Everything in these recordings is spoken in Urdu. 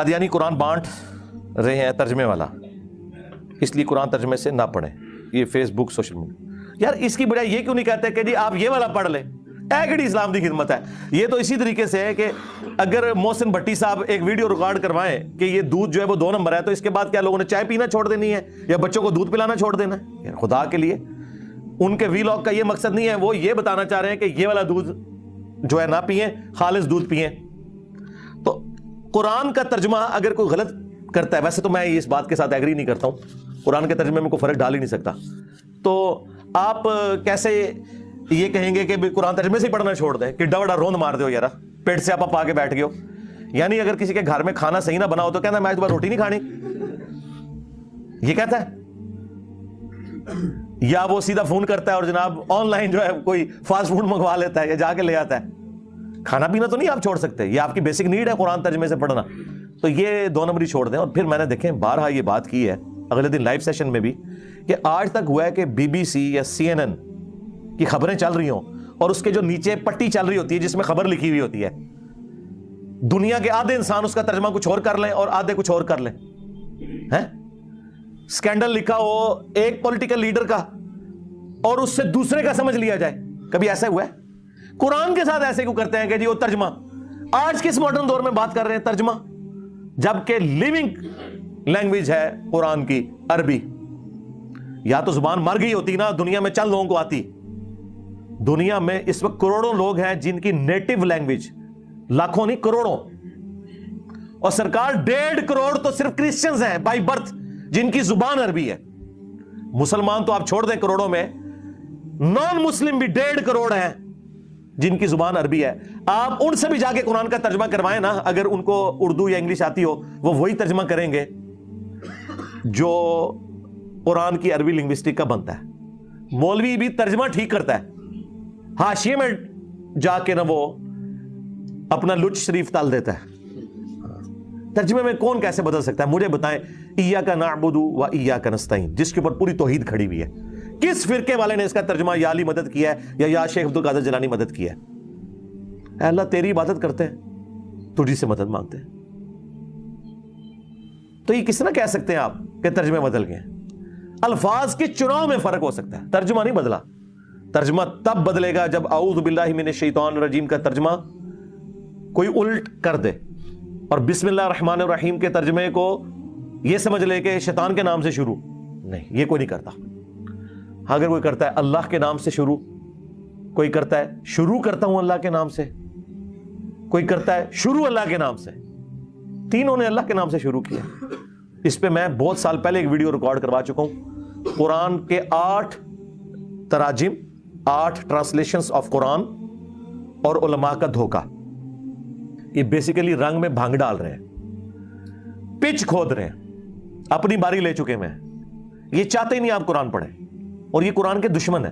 قادیانی قرآن بانٹ رہے ہیں ترجمے والا، اس لیے قرآن ترجمے سے نہ پڑھیں. یہ فیس بک سوشل میڈیا، یار اس کی بجائے یہ کیوں نہیں کہتے کہ جی آپ یہ والا پڑھ لیں؟ ایگڑی اسلام کی خدمت ہے. یہ تو اسی طریقے سے ہے کہ اگر محسن بھٹی صاحب ایک ویڈیو ریکارڈ کروائیں کہ یہ دودھ جو ہے وہ 2 نمبر ہے، تو اس کے بعد کیا لوگوں نے چائے پینا چھوڑ دینی ہے یا بچوں کو دودھ پلانا چھوڑ دینا ہے؟ یار خدا کے لیے، ان کے ویلاگ کا یہ مقصد نہیں ہے. وہ یہ بتانا چاہ رہے ہیں کہ یہ والا دودھ جو ہے نہ پئیں، خالص دودھ پئیں. تو قرآن کا ترجمہ اگر کوئی غلط کرتا ہے، ویسے تو میں اس بات کے ساتھ ایگری نہیں کرتا ہوں، قرآن کے ترجمے میں کوئی فرق ڈال ہی نہیں سکتا، تو آپ کیسے یہ کہیں گے کہ قرآن ترجمے سے ہی پڑھنا چھوڑ دیں کہ ڈوڑا روند مار دو یار، پیٹ سے آپ آ کے بیٹھ گئے ہو؟ یعنی اگر کسی کے گھر میں کھانا صحیح نہ بنا ہو تو کہنا میں دوبارہ روٹی نہیں کھانی، یہ کہتا ہے؟ یا وہ سیدھا فون کرتا ہے اور جناب آن لائن جو ہے کوئی فاسٹ فوڈ منگوا لیتا ہے یا جا کے لے آتا ہے. کھانا پینا تو نہیں آپ چھوڑ سکتے، یہ آپ کی بیسک نیڈ ہے قرآن ترجمے سے پڑھنا. تو یہ 2 نمبری چھوڑ دیں. اور پھر میں نے دیکھیں بارہا یہ بات کی ہے اگلے دن لائیو سیشن میں بھی کہ آج تک ہوا ہے کہ BBC یا CNN کی خبریں چل رہی ہوں اور اس کے جو نیچے پٹی چل رہی ہوتی ہے جس میں خبر لکھی ہوئی ہوتی ہے، دنیا کے آدھے انسان اس کا ترجمہ کچھ اور کر لیں اور آدھے کچھ اور کر لیں. سکینڈل لکھا ہو ایک پولیٹیکل لیڈر کا اور اس سے دوسرے کا سمجھ لیا جائے. کبھی ایسا ہوا ہے؟ قرآن کے ساتھ ایسے کیوں کرتے ہیں کہ جی وہ ترجمہ؟ آج کس ماڈرن دور میں بات کر رہے ہیں ترجمہ، جبکہ لیونگ لینگویج ہے قرآن کی عربی. یا تو زبان مر گئی ہوتی نا، دنیا میں چند لوگوں کو آتی. دنیا میں اس وقت کروڑوں لوگ ہیں جن کی نیٹو لینگویج، لاکھوں نہیں کروڑوں، اور سرکار 1.5 کروڑ تو صرف کرسچنز ہیں بائی برتھ جن کی زبان عربی ہے. مسلمان تو آپ چھوڑ دیں کروڑوں میں، نان مسلم بھی 1.5 کروڑ ہیں جن کی زبان عربی ہے. آپ ان سے بھی جا کے قرآن کا ترجمہ کروائیں نا، اگر ان کو اردو یا انگلش آتی ہو وہ وہی ترجمہ کریں گے جو قرآن کی عربی لنگوسٹک کا بنتا ہے. مولوی بھی ترجمہ ٹھیک کرتا ہے، حاشیے میں جا کے نہ وہ اپنا لچ شریف تال دیتا ہے. ترجمے میں کون کیسے بدل سکتا ہے؟ مجھے بتائیں. ایاک نعبد و ایاک نستعین، جس کے اوپر پوری توحید کھڑی ہوئی ہے، کس فرقے والے نے اس کا ترجمہ یا علی مدد کیا ہے یا شیخ عبد القادر جیلانی مدد کیا ہے؟ اے اللہ تیری عبادت کرتے ہیں، تجھی سے مدد مانگتے ہیں. تو یہ کس طرح کہہ سکتے ہیں آپ کہ ترجمے بدل گئے؟ الفاظ کے چناؤ میں فرق ہو سکتا ہے، ترجمہ نہیں بدلا. ترجمہ تب بدلے گا جب اعوذ باللہ من الشیطان الرجیم کا ترجمہ کوئی الٹ کر دے اور بسم اللہ الرحمن الرحیم کے ترجمے کو یہ سمجھ لے کہ شیطان کے نام سے شروع. نہیں، یہ کوئی نہیں کرتا. اگر کوئی کرتا ہے اللہ کے نام سے شروع، کوئی کرتا ہے شروع کرتا ہوں اللہ کے نام سے، کوئی کرتا ہے شروع اللہ کے نام سے، تینوں نے اللہ کے نام سے شروع کیا. اس پہ میں بہت سال پہلے ایک ویڈیو ریکارڈ کروا چکا ہوں. قرآن کے 8 تراجم، 8 ٹرانسلیشنز آف قرآن اور علماء کا دھوکہ. یہ بیسیکلی رنگ میں بھانگ ڈال رہے ہیں، پچ کھود رہے ہیں، اپنی باری لے چکے ہیں. یہ چاہتے ہی نہیں آپ قرآن پڑھیں، اور یہ قرآن کے دشمن ہے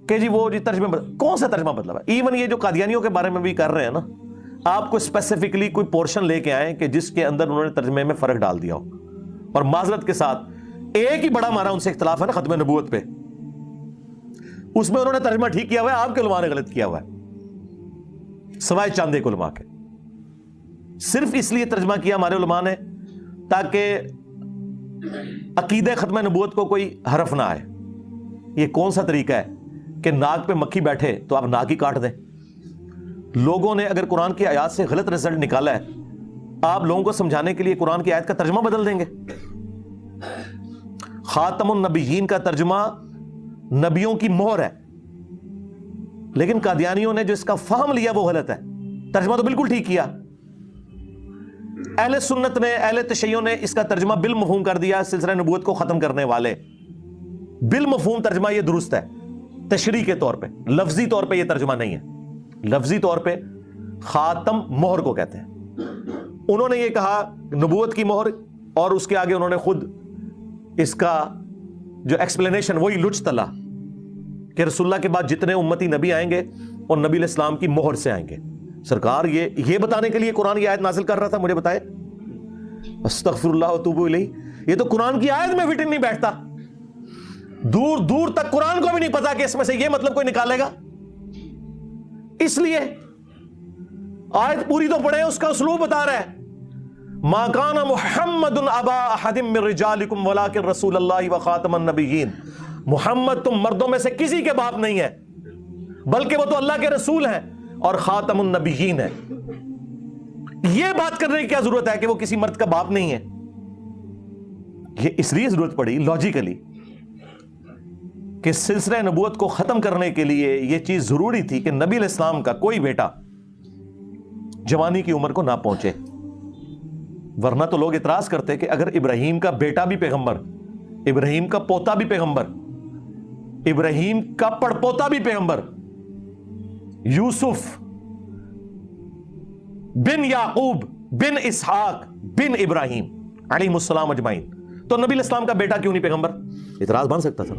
کہ جی وہ جی ترجمہ کون سا ترجمہ بدلا ہے؟ ایون یہ جو قادیانیوں کے بارے میں بھی کر رہے ہیں نا، آپ کو اسپیسیفکلی کوئی پورشن لے کے آئیں کہ جس کے اندر انہوں نے ترجمے میں فرق ڈال دیا ہو. اور معذرت کے ساتھ ایک ہی بڑا ہمارا ان سے اختلاف ہے نا ختم نبوت پہ، اس میں انہوں نے ترجمہ ٹھیک کیا ہوا ہے، آپ کے علماء نے غلط کیا ہوا ہے، سوائے چاند ایک علماء کے. صرف اس لیے ترجمہ کیا ہمارے علماء نے تاکہ عقیدہ ختم نبوت کو کوئی حرف نہ آئے. یہ کون سا طریقہ ہے کہ ناک پہ مکھی بیٹھے تو آپ ناک ہی کاٹ دیں؟ لوگوں نے اگر قرآن کی آیات سے غلط رزلٹ نکالا ہے، آپ لوگوں کو سمجھانے کے لیے قرآن کی آیت کا ترجمہ بدل دیں گے. خاتم النبیین کا ترجمہ نبیوں کی مہر ہے، لیکن قادیانیوں نے جو اس کا فہم لیا وہ غلط ہے. ترجمہ تو بالکل ٹھیک کیا. اہل سنت نے، اہل تشیع نے اس کا ترجمہ بالمفہوم کر دیا، سلسلہ نبوت کو ختم کرنے والے. بالمفہوم ترجمہ یہ درست ہے، تشریح کے طور پہ، لفظی طور پہ یہ ترجمہ نہیں ہے. لفظی طور پہ خاتم مہر کو کہتے ہیں. انہوں نے یہ کہا نبوت کی مہر، اور اس کے آگے انہوں نے خود اس کا جو ایکسپلینیشن وہی لچ تلا کہ رسول اللہ کے بعد جتنے امتی نبی آئیں گے اور نبی علیہ السلام کی مہر سے آئیں گے. سرکار یہ بتانے کے لیے قرآن کی آیت نازل کر رہا تھا. مجھے بتائے استغفر اللہ واتوب الیہ، یہ تو قرآن کی آیت میں فٹ نہیں بیٹھتا. دور دور تک قرآن کو بھی نہیں پتا کہ اس میں سے یہ مطلب کوئی نکالے گا. اس لیے آیت پوری تو پڑھے، اس کا اسلوب بتا رہا ہے. ما کان محمد ابا احد من رجالکم ولکن رسول اللہ وخاتم النبیین، محمد تم مردوں میں سے کسی کے باپ نہیں ہے بلکہ وہ تو اللہ کے رسول ہیں اور خاتم النبیین ہیں۔ یہ بات کرنے کی کیا ضرورت ہے کہ وہ کسی مرد کا باپ نہیں ہے؟ یہ اس لیے ضرورت پڑی لاجیکلی کہ سلسلہ نبوت کو ختم کرنے کے لیے یہ چیز ضروری تھی کہ نبی علیہ السلام کا کوئی بیٹا جوانی کی عمر کو نہ پہنچے، ورنہ تو لوگ اعتراض کرتے کہ اگر ابراہیم کا بیٹا بھی پیغمبر، ابراہیم کا پوتا بھی پیغمبر، ابراہیم کا پڑپوتا بھی پیغمبر، یوسف بن یعقوب بن اسحاق بن ابراہیم علیہ السلام اجمعین، تو نبی علیہ السلام کا بیٹا کیوں نہیں پیغمبر؟ اعتراض بن سکتا تھا۔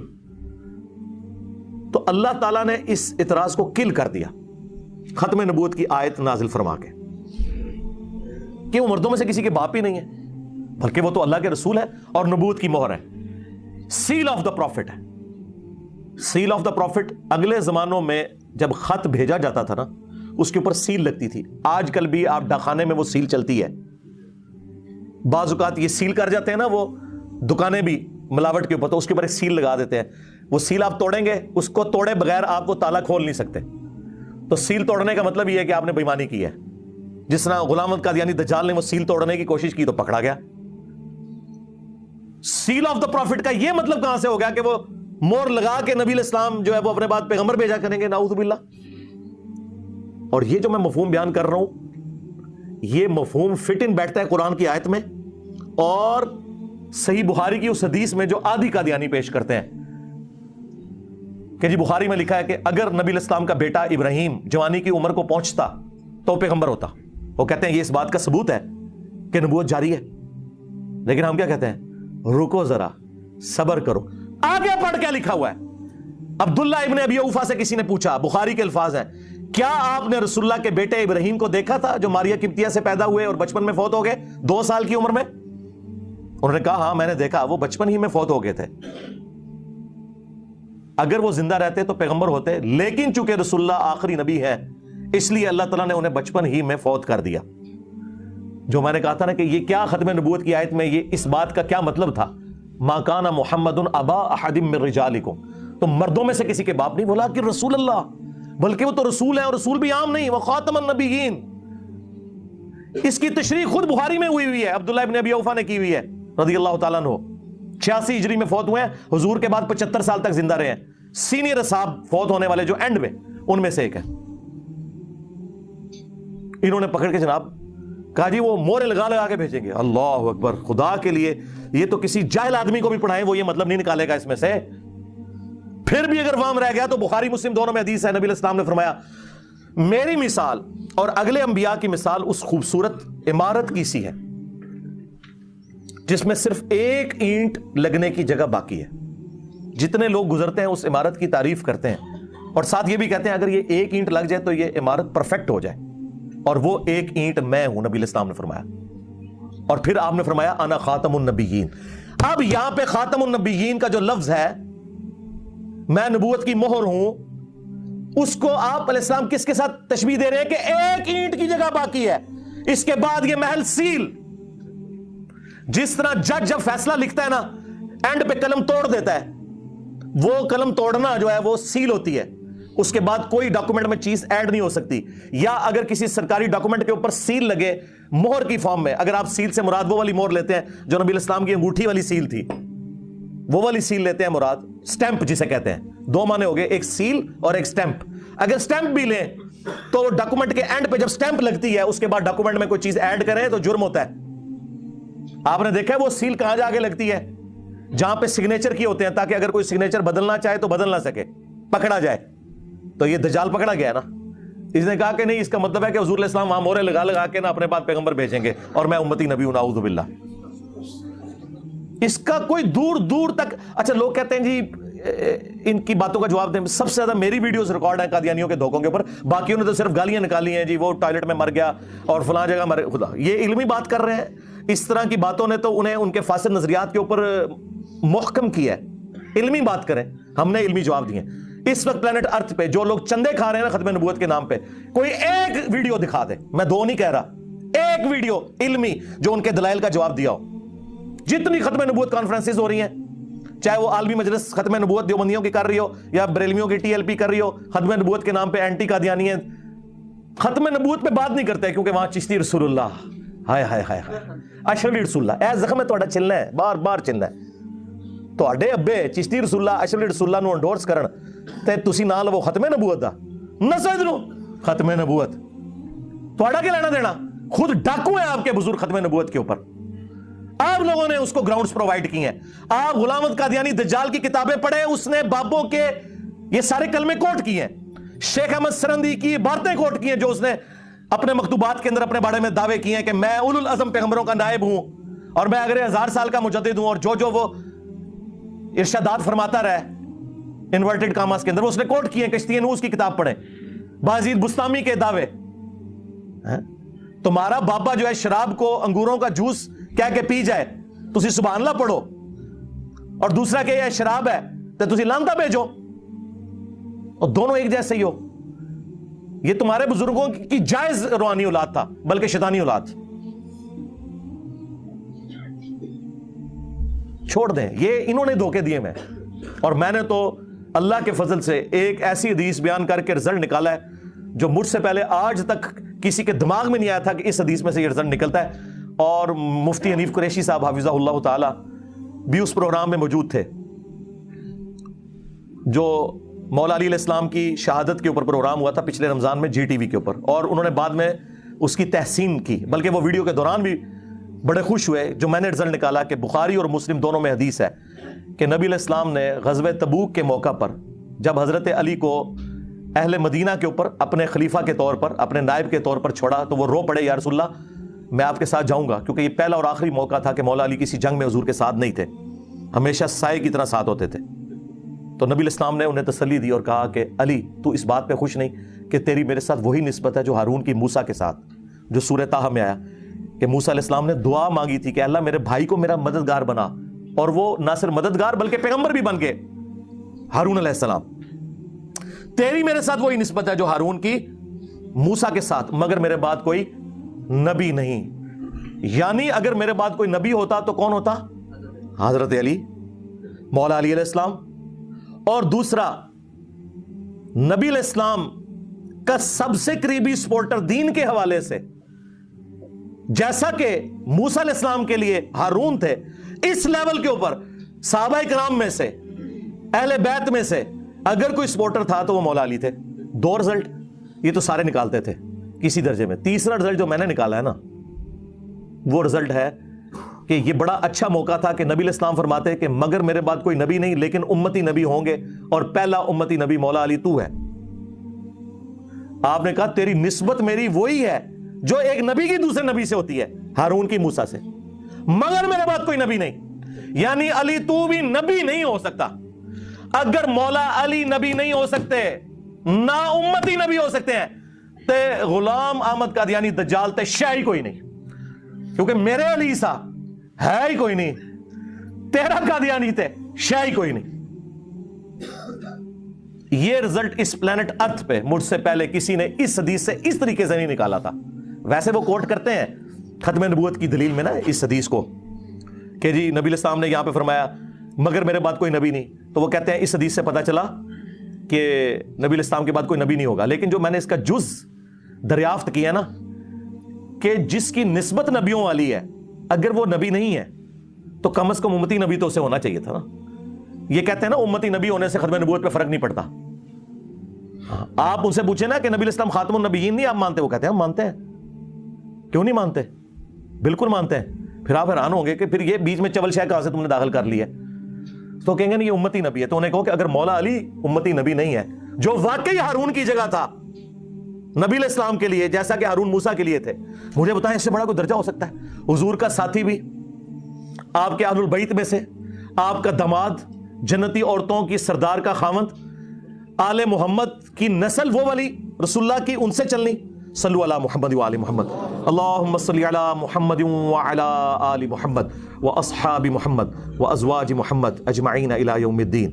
تو اللہ تعالیٰ نے اس اعتراض کو کل کر دیا ختم نبوت کی آیت نازل فرما کے کہ وہ مردوں میں سے کسی کے باپ ہی نہیں ہے بلکہ وہ تو اللہ کے رسول ہے اور نبوت کی مہر ہے، سیل آف دا پروفٹ ہے۔ سیل آف دا پروفٹ اگلے زمانوں میں جب خط بھیجا جاتا تھا نا اس کے اوپر سیل لگتی تھی، آج کل بھی آپ ڈاکخانے میں وہ سیل چلتی ہے، بعض اوقات یہ سیل کر جاتے ہیں نا وہ دکانیں بھی ملاوٹ کے اوپر، تو اس کے اوپر ایک سیل لگا دیتے ہیں، وہ سیل آپ توڑیں گے، اس کو توڑے بغیر آپ وہ تالا کھول نہیں سکتے، تو سیل توڑنے کا مطلب یہ ہے کہ آپ نے بے ایمانی کی ہے۔ جس طرح غلام احمد قادیانی دجال نے وہ سیل توڑنے کی کوشش کی تو پکڑا گیا۔ سیل آف دا پروفٹ کا یہ مطلب کہاں سے ہو گیا کہ وہ مور لگا کے نبی علیہ السلام جو ہے وہ اپنے بعد پیغمبر بھیجا کریں گے؟ نعوذ باللہ۔ اور یہ جو میں مفہوم بیان کر رہا ہوں یہ مفہوم فٹ ان بیٹھتا ہے قرآن کی آیت میں اور صحیح بخاری کی اس حدیث میں جو آدھی قادیانی پیش کرتے ہیں کہ جی بخاری میں لکھا ہے کہ اگر نبی علیہ السلام کا بیٹا ابراہیم جوانی کی عمر کو پہنچتا تو پیغمبر ہوتا۔ وہ کہتے ہیں یہ اس بات کا ثبوت ہے کہ نبوت جاری ہے، لیکن ہم کیا کہتے ہیں؟ رکو ذرا، صبر کرو، آگے پڑھ کیا لکھا ہوا ہے۔ عبداللہ ابن ابی اوفا سے کسی نے پوچھا، بخاری کے الفاظ ہیں، کیا آپ نے رسول اللہ کے بیٹے ابراہیم کو دیکھا تھا جو ماریا قبطیہ سے پیدا ہوئے اور بچپن میں فوت ہو گئے 2 سال کی عمر میں؟ انہوں نے کہا ہاں میں نے دیکھا، وہ بچپن ہی میں فوت ہو گئے تھے، اگر وہ زندہ رہتے تو پیغمبر ہوتے، لیکن چونکہ رسول اللہ آخری نبی ہے اس لیے اللہ تعالیٰ نے انہیں بچپن ہی میں فوت کر دیا۔ جو میں نے کہا تھا نا کہ یہ کیا ختم نبوت کی آیت میں یہ اس بات کا کیا مطلب تھا؟ ما کان محمد ابا احد من رجالکم، تو مردوں میں سے کسی کے باپ نہیں، بولا کہ رسول اللہ، بلکہ وہ تو رسول ہے اور رسول بھی عام نہیں، وہ خاتم النبیین۔ اس کی تشریح خود بخاری میں ہوئی ہے، عبداللہ ابن ابی اوفا نے کی ہوئی ہے رضی اللہ تعالیٰ عنہ، 86 ہجری میں فوت ہوئے ہیں، حضور کے بعد 75 سال تک زندہ رہے ہیں، سینئر اصحاب فوت ہونے والے جو اینڈ میں ان میں سے ایک ہے۔ انہوں نے پکڑ کے جناب کہا جی وہ مورے لگا لگا کے بھیجیں گے۔ اللہ اکبر، خدا کے لیے یہ تو کسی جاہل آدمی کو بھی پڑھائیں وہ یہ مطلب نہیں نکالے گا اس میں سے۔ پھر بھی اگر وام رہ گیا تو بخاری مسلم دونوں میں حدیث ہے، نبی علیہ السلام نے فرمایا میری مثال اور اگلے انبیاء کی مثال اس خوبصورت عمارت کی سی ہے جس میں صرف ایک اینٹ لگنے کی جگہ باقی ہے۔ جتنے لوگ گزرتے ہیں اس عمارت کی تعریف کرتے ہیں اور ساتھ یہ بھی کہتے ہیں اگر یہ ایک اینٹ لگ جائے تو یہ عمارت پرفیکٹ ہو جائے، اور وہ ایک اینٹ میں ہوں، نبی علیہ السلام نے فرمایا۔ اور پھر آپ نے فرمایا انا خاتم النبیین۔ اب یہاں پہ خاتم النبیین کا جو لفظ ہے، میں نبوت کی مہر ہوں، اس کو آپ علیہ السلام کس کے ساتھ تشبیہ دے رہے ہیں کہ ایک اینٹ کی جگہ باقی ہے، اس کے بعد یہ محل سیل۔ جس طرح جج جب فیصلہ لکھتا ہے نا اینڈ پہ قلم توڑ دیتا ہے، وہ قلم توڑنا جو ہے وہ سیل ہوتی ہے، اس کے بعد کوئی ڈاکومنٹ میں چیز ایڈ نہیں ہو سکتی۔ یا اگر کسی سرکاری ڈاکومنٹ کے اوپر سیل لگے مہر کی فارم میں، اگر آپ سیل سے مراد وہ والی مہر لیتے ہیں جو نبی علیہ السلام کی انگوٹھی والی سیل تھی، وہ والی سیل لیتے ہیں مراد، سٹیمپ جسے کہتے ہیں، 2 معنی ہو گئے، ایک سیل اور ایک سٹیمپ۔ اگر سٹیمپ بھی لیں تو ڈاکومنٹ کے اینڈ پہ جب سٹیمپ لگتی ہے اس کے بعد ڈاکومنٹ میں کوئی چیز ایڈ کریں تو جرم ہوتا ہے۔ آپ نے دیکھا ہے وہ سیل کہاں جا کے لگتی ہے؟ جہاں پہ سگنیچر کی ہوتے ہیں، تاکہ اگر کوئی سگنیچر بدلنا چاہے تو بدل نہ سکے، پکڑا جائے۔ تو یہ دجال پکڑا گیا نا، اس نے کہا کہ نہیں، اس کا مطلب ہے کہ حضور علیہ السلام وہاں مورے لگا لگا کے نا اپنے بعد پیغمبر بھیجیں گے اور میں امتی نبی ہوں، نعوذ باللہ۔ اس کا کوئی دور دور تک، اچھا لوگ کہتے ہیں جی ان کی باتوں کا جواب دیں، سب سے زیادہ میری ویڈیوز ریکارڈ ہیں قادیانیوں کے دھوکوں کے اوپر، باقیوں نے تو صرف گالیاں نکالی ہیں، جی وہ ٹوائلٹ میں مر گیا اور فلاں جگہ مر، خدا یہ علمی بات کر رہے ہیں۔ اس طرح کی باتوں نے تو انہیں ان کے فاسد نظریات کے اوپر محکم کیا ہے۔ علمی بات کریں، ہم نے علمی جواب دیے۔ اس وقت پلانٹ ارتھ پہ جو لوگ چندے کھا رہے ہیں نا ختم نبوت کے نام پہ، کوئی ایک ویڈیو دکھا دے، میں 2 نہیں کہہ رہا، ایک ویڈیو علمی جو ان کے دلائل کا جواب دیا ہو. جتنی ختم نبوت کانفرنسز ہو رہی ہیں, چاہے وہ عالمی مجلس ختم نبوت دیوبندیوں کی کر رہی ہو یا بریلویوں کی TLP کر رہی ہو, ختم نبوت کے نام پہ اینٹی قادیانی ہیں, ختم نبوت پہ بات نہیں کرتے کیونکہ وہاں چشتی رسول اللہ, ہائے ہائے ہائے اشرف رسول اللہ, اے زخم ہے تہاڈا چلنا ہے, بار بار چلنا ہے. تہاڈے ابے چشتی رسول اللہ اشرف رسول اللہ نو انڈورس کرن تے تسی نال وہ ختم نبوت دا نسد نو ختم نبوت تہاڈا کیا لینا دینا؟ خود ڈاکو ہیں آپ کے بزرگ ختم نبوت کے اوپر, آپ لوگوں نے اس کو گراؤنڈز پرووائڈ کی ہیں. آپ غلام احمد قادیانی دجال کی کتابیں پڑھیں, اس نے بابوں کے یہ سارے کلمے کوٹ کیے ہیں, شیخ احمد سرندی کی عبارتیں کوٹ کی ہیں جو اس نے اپنے مکتوبات کے اندر اپنے بارے میں دعوے کیے ہیں کہ میں اولو العزم پیغمبروں کا نائب ہوں اور میں اگر 1000 سال کا مجدد ہوں, اور جو وہ ارشادات فرماتا رہے انورٹڈ کاماس کے اندر وہ اس نے کوٹ کیے ہیں. کشتی نوح کی کتاب پڑھیں, بازید بستامی کے دعوے. تمہارا بابا جو ہے شراب کو انگوروں کا جوس کہہ کے پی جائے, تسی سبحان اللہ پڑھو, اور دوسرا کہ یہ شراب ہے تو تسی لانتا بھیجو, اور دونوں ایک جیسے ہی ہو. یہ تمہارے بزرگوں کی جائز روحانی اولاد تھا بلکہ شیطانی اولاد. چھوڑ دیں, یہ انہوں نے دھوکے دیے میں, اور میں نے تو اللہ کے فضل سے ایک ایسی حدیث بیان کر کے رزلٹ نکالا ہے جو مجھ سے پہلے آج تک کسی کے دماغ میں نہیں آیا تھا کہ اس حدیث میں سے یہ رزلٹ نکلتا ہے. اور مفتی حنیف قریشی صاحب حافظہ اللہ تعالی بھی اس پروگرام میں موجود تھے جو مولا علی علیہ السلام کی شہادت کے اوپر پروگرام ہوا تھا پچھلے رمضان میں GTV کے اوپر, اور انہوں نے بعد میں اس کی تحسین کی, بلکہ وہ ویڈیو کے دوران بھی بڑے خوش ہوئے جو میں نے رزلٹ نکالا کہ بخاری اور مسلم دونوں میں حدیث ہے کہ نبی علیہ السلام نے غزوہ تبوک کے موقع پر جب حضرت علی کو اہل مدینہ کے اوپر اپنے خلیفہ کے طور پر, اپنے نائب کے طور پر چھوڑا تو وہ رو پڑے, یا رسول اللہ میں آپ کے ساتھ جاؤں گا, کیونکہ یہ پہلا اور آخری موقع تھا کہ مولا علی کسی جنگ میں حضور کے ساتھ نہیں تھے, ہمیشہ سائے کی طرح ساتھ ہوتے تھے. تو نبی علیہ السلام نے انہیں تسلی دی اور کہا کہ علی تو اس بات پہ خوش نہیں کہ تیری میرے ساتھ وہی نسبت ہے جو ہارون کی موسیٰ کے ساتھ, جو سورہ طٰہٰ میں آیا کہ موسیٰ علیہ السلام نے دعا مانگی تھی کہ اللہ میرے بھائی کو میرا مددگار بنا, اور وہ نہ صرف مددگار بلکہ پیغمبر بھی بن گئے ہارون علیہ السلام. تیری میرے ساتھ وہی نسبت ہے جو ہارون کی موسیٰ کے ساتھ, مگر میرے بعد کوئی نبی نہیں. یعنی اگر میرے بعد کوئی نبی ہوتا تو کون ہوتا؟ حضرت علی, مولا علی علیہ السلام. اور دوسرا, نبی علیہ السلام کا سب سے قریبی سپورٹر دین کے حوالے سے جیسا کہ موسیٰ علیہ السلام کے لیے ہارون تھے, اس لیول کے اوپر صحابہ کرام میں سے اہل بیت میں سے اگر کوئی سپورٹر تھا تو وہ مولا علی تھے. 2 رزلٹ یہ تو سارے نکالتے تھے کسی درجے میں. تیسرا رزلٹ جو میں نے نکالا ہے نا وہ رزلٹ ہے کہ یہ بڑا اچھا موقع تھا کہ نبی علیہ السلام فرماتے ہیں کہ مگر میرے بعد کوئی نبی نہیں لیکن امتی نبی ہوں گے, اور پہلا امتی نبی مولا علی تو ہے. آپ نے کہا تیری نسبت میری وہی ہے جو ایک نبی کی دوسرے نبی سے ہوتی ہے, ہارون کی موسیٰ سے, مگر میرے بعد کوئی نبی نہیں. یعنی علی تو بھی نبی نہیں ہو سکتا. اگر مولا علی نبی نہیں ہو سکتے, نہ امتی نبی ہو سکتے ہیں, تے غلام احمد قادیانی دجال تے شے ہی کوئی نہیں, کیونکہ میرے علی سا ہے ہی کوئی نہیں, تیرا قادیانی تے شے ہی کوئی نہیں. یہ رزلٹ اس پلانٹ ارتھ پہ مجھ سے پہلے کسی نے اس حدیث سے اس طریقے سے نہیں نکالا تھا. ویسے وہ کوٹ کرتے ہیں ختم نبوت کی دلیل میں نا اس حدیث کو کہ جی نبی علیہ السلام نے یہاں پہ فرمایا مگر میرے بعد کوئی نبی نہیں, تو وہ کہتے ہیں اس حدیث سے پتا چلا کہ نبی علیہ السلام کے بعد کوئی نبی نہیں ہوگا. لیکن جو میں نے اس کا جز دریافت کیا نا کہ جس کی نسبت نبیوں والی ہے اگر وہ نبی نہیں ہے تو کم از کم امتی نبی تو اسے ہونا چاہیے تھا نا. یہ کہتے ہیں نا امتی نبی ہونے سے ختم نبوت پہ فرق نہیں پڑتا. آپ ان سے پوچھیں نا کہ نبی علیہ السلام خاتم النبیین نہیں آپ مانتے, وہ کہتے ہیں ہم مانتے ہیں. کیوں نہیں مانتے؟ بالکل مانتے ہیں. پھر آپ حیران ہوں گے کہ پھر یہ بیچ میں چول شے کہاں سے تم نے داخل کر لی ہے. تو کہیں گے نہیں یہ امتی نبی ہے. تو انہیں کہو کہ اگر مولا علی امتی نبی نہیں ہے جو واقعی ہارون کی جگہ تھا نبی علیہ السلام کے لیے جیسا کہ ہارون موسیٰ کے لیے تھے, مجھے بتائیں اس سے بڑا کوئی درجہ ہو سکتا ہے؟ حضور کا ساتھی بھی, آپ کے اہل البیت میں سے, آپ کا داماد, جنتی عورتوں کی سردار کا خاوند, آل محمد کی نسل وہ والی رسول اللہ کی, ان سے چلنی. صلو علی محمد و آل محمد. اللہم صلی علی محمد و علی آل محمد و اصحاب محمد و ازواج محمد اجمعین الی یوم الدین.